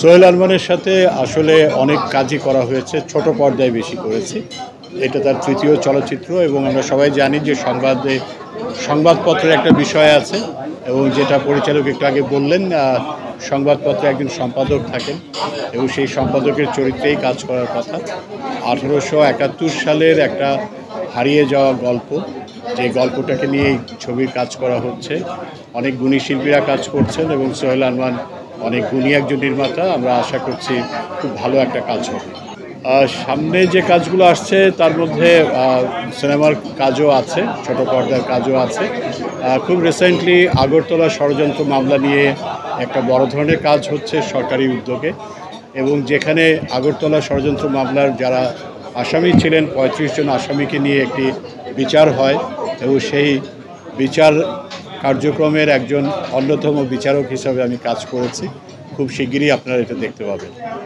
সোহেল আরমানের সাথে আসলে অনেক কাজই করা হয়েছে, ছোট পর্দায় বেশি করেছি। এটা তার তৃতীয় চলচ্চিত্র এবং আমরা সবাই জানি যে সংবাদপত্রের একটা বিষয় আছে এবং যেটা পরিচালক একটু আগে বললেন, সংবাদপত্রে একজন সম্পাদক থাকেন এবং সেই সম্পাদকের চরিত্রেই কাজ করার কথা। 1871 সালের একটা হারিয়ে যাওয়া গল্প, যে গল্পটাকে নিয়ে ছবির কাজ করা হচ্ছে। অনেক গুণী শিল্পীরা কাজ করছেন এবং সোহেল আরমান অনেক গুণী একজন নির্মাতা। আমরা আশা করছি খুব ভালো একটা কাজ হবে। সামনে যে কাজগুলো আসছে তার মধ্যে সিনেমার কাজও আছে, ছোট পর্দার কাজও আছে। খুব রিসেন্টলি আগরতলা ষড়যন্ত্র মামলা নিয়ে একটা বড় ধরনের কাজ হচ্ছে সরকারি উদ্যোগে, এবং যেখানে আগরতলা ষড়যন্ত্র মামলার যারা আসামি ছিলেন 35 জন আসামিকে নিয়ে একটি বিচার হয় এবং সেই বিচার কার্যক্রমের একজন অন্যতম বিচারক হিসাবে আমি কাজ করেছি। খুব শিগগিরই আপনারা এটা দেখতে পাবেন।